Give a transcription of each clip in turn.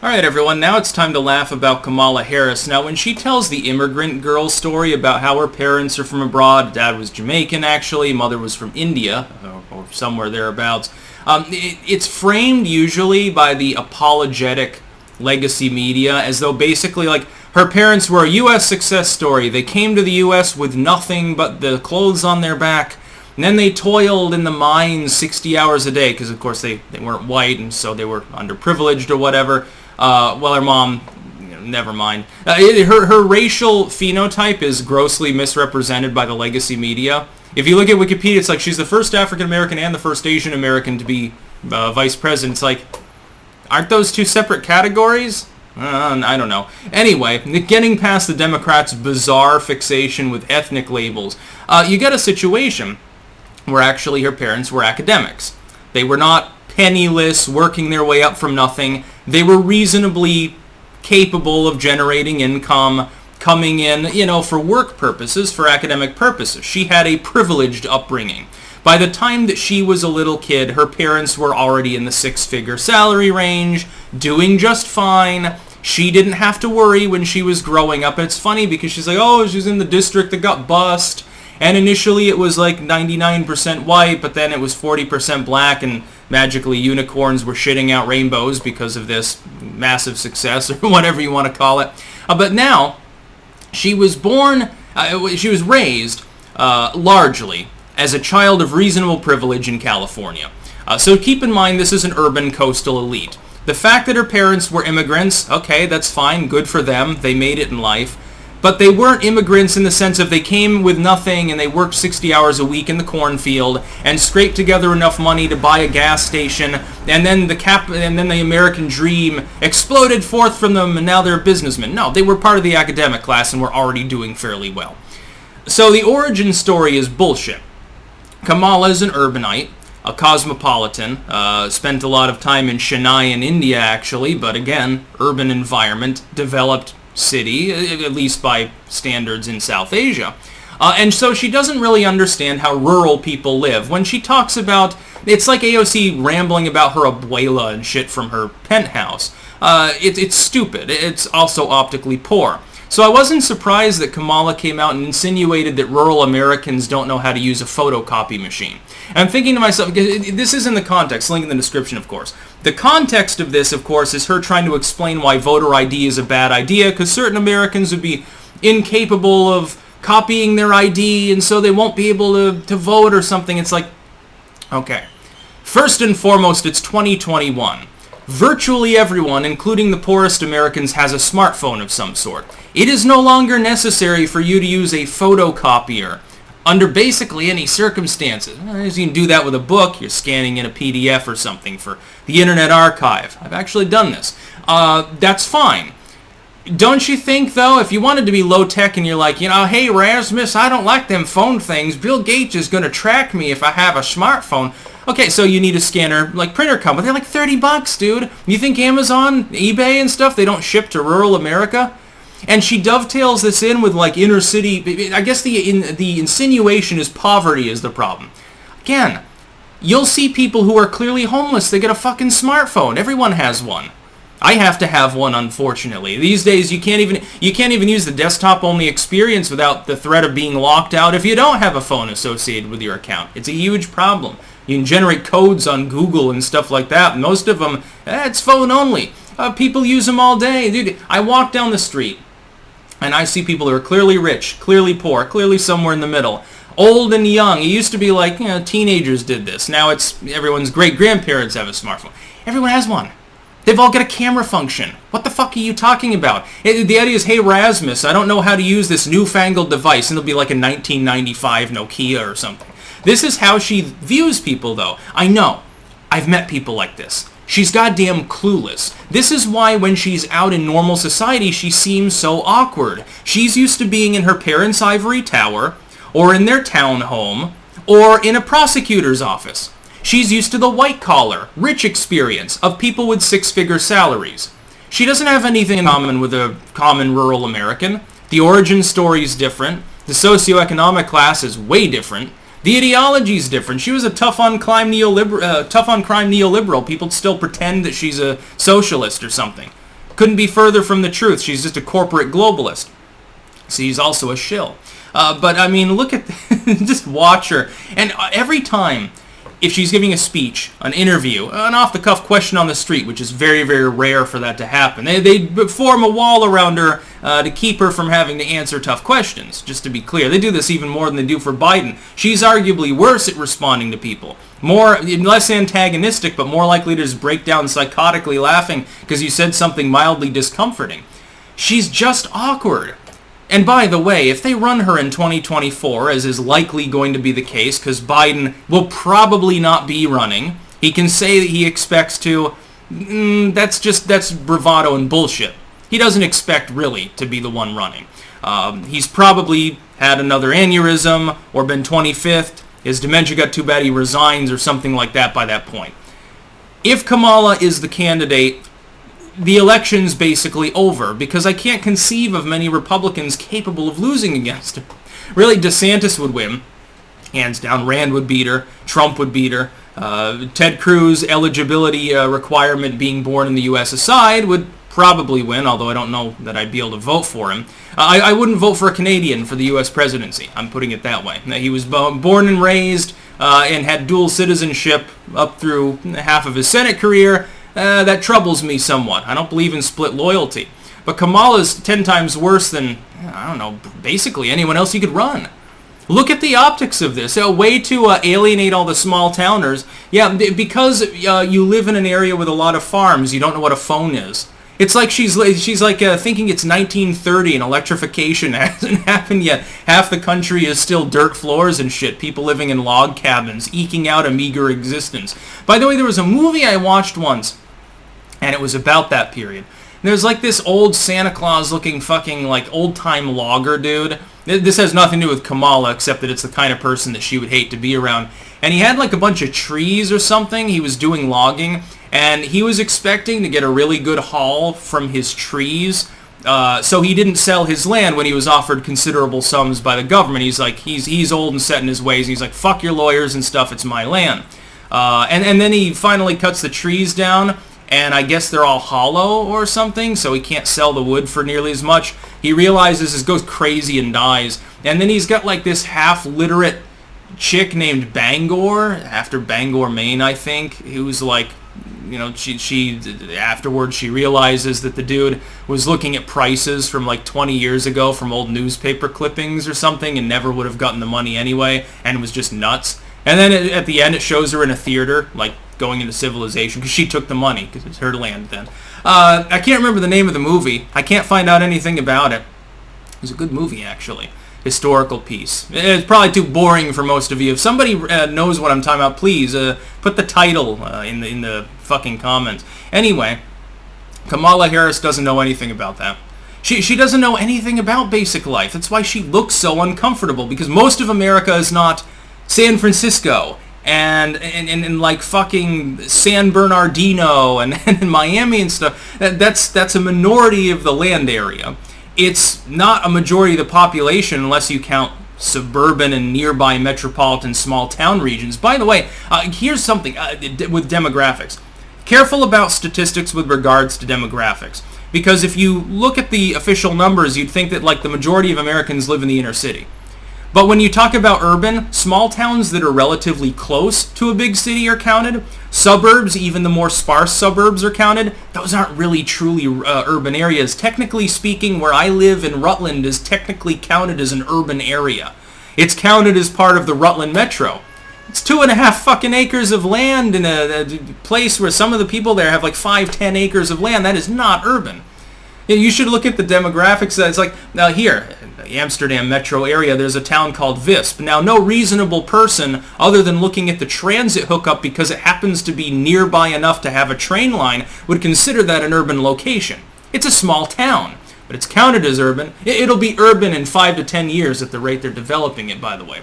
Alright everyone, now it's time to laugh about Kamalaharris. Now when she tells the immigrant girl story about how her parents are from abroad, dad was Jamaican actually, mother was from India, or somewhere thereabouts, it's framed usually by the apologetic legacy media as though basically like her parents were a U.S. success story. They came to the U.S. with nothing but the clothes on their back, and then they toiled in the mines 60 hours a day because of course they weren't white and so they were underprivileged or whatever. Well, her mom, never mind. Her racial phenotype is grossly misrepresented by the legacy media. If you look at Wikipedia, it's like she's the first African American and the first Asian American to be vice president. It's like, aren't those two separate categories? I don't know. Anyway, getting past the Democrats' bizarre fixation with ethnic labels, you get a situation where actually her parents were academics. They were not penniless, working their way up from nothing. They were reasonably capable of generating income, coming in, for work purposes, for academic purposes. She had a privileged upbringing. By the time that she was a little kid, her parents were already in the six-figure salary range, doing just fine. She didn't have to worry when she was growing up. And it's funny because she's like, oh, she's in the district that got bussed. And initially it was like 99% white, but then it was 40% black, and magically unicorns were shitting out rainbows because of this massive success, or whatever you want to call it. But now, she was raised largely as a child of reasonable privilege in California. So keep in mind this is an urban coastal elite. The fact that her parents were immigrants, okay, that's fine, good for them, they made it in life. But they weren't immigrants in the sense of they came with nothing and they worked 60 hours a week in the cornfield and scraped together enough money to buy a gas station, and then the American dream exploded forth from them and now they're businessmen. No, they were part of the academic class and were already doing fairly well. So the origin story is bullshit. Kamala is an urbanite, a cosmopolitan, spent a lot of time in Chennai in India actually, but again, urban environment, developed city, at least by standards in South Asia. And so she doesn't really understand how rural people live. When she talks about, it's like AOC rambling about her abuela and shit from her penthouse. It's stupid. It's also optically poor. So I wasn't surprised that Kamala came out and insinuated that rural Americans don't know how to use a photocopy machine. And I'm thinking to myself, this is in the context, link in the description of course. The context of this, of course, is her trying to explain why voter ID is a bad idea, because certain Americans would be incapable of copying their ID, and so they won't be able to vote or something. It's like, okay. First and foremost, it's 2021. Virtually everyone, including the poorest Americans, has a smartphone of some sort. It is no longer necessary for you to use a photocopier under basically any circumstances. You can do that with a book. You're scanning in a PDF or something for the Internet Archive. I've actually done this. That's fine. Don't you think, though, if you wanted to be low-tech and you're like, hey, Rasmus, I don't like them phone things. Bill Gates is going to track me if I have a smartphone. Okay, so you need a scanner, like printer company. They're like $30, dude. You think Amazon, eBay and stuff, they don't ship to rural America? And she dovetails this in with like inner city. I guess the insinuation is poverty is the problem. Again, you'll see people who are clearly homeless. They get a fucking smartphone. Everyone has one. I have to have one, unfortunately. These days, you can't even use the desktop-only experience without the threat of being locked out if you don't have a phone associated with your account. It's a huge problem. You can generate codes on Google and stuff like that. Most of them, it's phone only. People use them all day. Dude, I walk down the street, and I see people who are clearly rich, clearly poor, clearly somewhere in the middle, old and young. It used to be like, teenagers did this. Now it's everyone's great-grandparents have a smartphone. Everyone has one. They've all got a camera function. What the fuck are you talking about? The idea is, hey, Rasmus, I don't know how to use this newfangled device. And it'll be like a 1995 Nokia or something. This is how she views people, though. I know. I've met people like this. She's goddamn clueless. This is why when she's out in normal society, she seems so awkward. She's used to being in her parents' ivory tower, or in their townhome, or in a prosecutor's office. She's used to the white-collar, rich experience of people with six-figure salaries. She doesn't have anything in common with a common rural American. The origin story is different. The socioeconomic class is way different. The ideology is different. She was a tough-on-crime neoliberal. People still pretend that she's a socialist or something. Couldn't be further from the truth. She's just a corporate globalist. She's also a shill. But, I mean, look at... just watch her. And every time, if she's giving a speech, an interview, an off-the-cuff question on the street, which is very, very rare for that to happen, they form a wall around her to keep her from having to answer tough questions, just to be clear. They do this even more than they do for Biden. She's arguably worse at responding to people. Less antagonistic, but more likely to just break down psychotically laughing because you said something mildly discomforting. She's just awkward. And by the way, if they run her in 2024, as is likely going to be the case, because Biden will probably not be running, he can say that he expects to, that's bravado and bullshit. He doesn't expect really to be the one running. He's probably had another aneurysm or been 25th. His dementia got too bad he resigns or something like that by that point. If Kamala is the candidate, the election's basically over, because I can't conceive of many Republicans capable of losing against her. Really, DeSantis would win. Hands down, Rand would beat her. Trump would beat her. Ted Cruz, eligibility requirement being born in the U.S. aside, would probably win, although I don't know that I'd be able to vote for him. I wouldn't vote for a Canadian for the U.S. presidency. I'm putting it that way. He was born and raised and had dual citizenship up through half of his Senate career. That troubles me somewhat. I don't believe in split loyalty. But Kamala's 10 times worse than, I don't know, basically anyone else he could run. Look at the optics of this. A way to alienate all the small towners. Yeah, because you live in an area with a lot of farms, you don't know what a phone is. It's like she's like thinking it's 1930 and electrification hasn't happened yet. Half the country is still dirt floors and shit. People living in log cabins, eking out a meager existence. By the way, there was a movie I watched once, and it was about that period. And there's like this old Santa Claus looking fucking like old time logger dude. This has nothing to do with Kamala, except that it's the kind of person that she would hate to be around. And he had like a bunch of trees or something. He was doing logging, and he was expecting to get a really good haul from his trees. So he didn't sell his land when he was offered considerable sums by the government. He's like, he's old and set in his ways. And he's like, fuck your lawyers and stuff, it's my land. And then he finally cuts the trees down, and I guess they're all hollow or something, so he can't sell the wood for nearly as much. He realizes this, goes crazy and dies. And then he's got like this half-literate chick named Bangor, after Bangor, Maine, I think, who's like, you know, she afterwards she realizes that the dude was looking at prices from like 20 years ago from old newspaper clippings or something and never would have gotten the money anyway and was just nuts. And then at the end it shows her in a theater, like going into civilization, because she took the money, because it's her land then. I can't remember the name of the movie. I can't find out anything about it. It was a good movie, actually. Historical piece. It's probably too boring for most of you. If somebody knows what I'm talking about, please put the title in the fucking comments. Anyway, Kamalaharris doesn't know anything about that. She doesn't know anything about basic life. That's why she looks so uncomfortable, because most of America is not San Francisco and like fucking San Bernardino and Miami and stuff. That's a minority of the land area. It's not a majority of the population unless you count suburban and nearby metropolitan small town regions. By the way, here's something with demographics. Careful about statistics with regards to demographics. Because if you look at the official numbers, you'd think that like the majority of Americans live in the inner city. But when you talk about urban, small towns that are relatively close to a big city are counted. Suburbs, even the more sparse suburbs, are counted. Those aren't really truly urban areas. Technically speaking, where I live in Rutland is technically counted as an urban area. It's counted as part of the Rutland Metro. It's 2.5 fucking acres of land in a place where some of the people there have like 5-10 acres of land. That is not urban. You should look at the demographics. It's like, now here, in the Amsterdam metro area, there's a town called Visp. Now, no reasonable person, other than looking at the transit hookup because it happens to be nearby enough to have a train line, would consider that an urban location. It's a small town, but it's counted as urban. It'll be urban in 5 to 10 years at the rate they're developing it, by the way.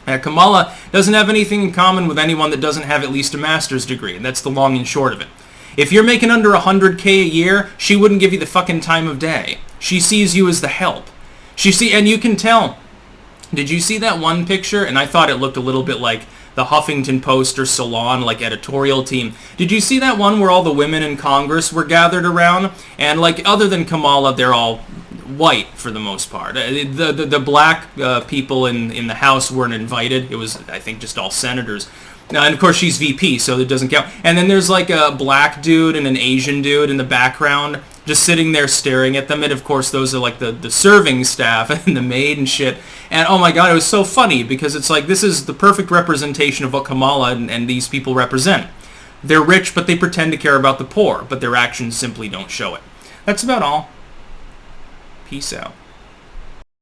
Kamala doesn't have anything in common with anyone that doesn't have at least a master's degree, and that's the long and short of it. If you're making under $100K a year, she wouldn't give you the fucking time of day. She sees you as the help. And you can tell. Did you see that one picture? And I thought it looked a little bit like the Huffington Post or Salon, like, editorial team. Did you see that one where all the women in Congress were gathered around? And, like, other than Kamala, they're all white for the most part. The black people in the House weren't invited. It was, I think, just all senators. And of course she's VP, so it doesn't count. And then there's like a black dude and an Asian dude in the background just sitting there staring at them. And of course those are like the serving staff and the maid and shit. And oh my god, it was so funny because it's like this is the perfect representation of what Kamala and these people represent. They're rich, but they pretend to care about the poor, but their actions simply don't show it. That's about all. Peace out.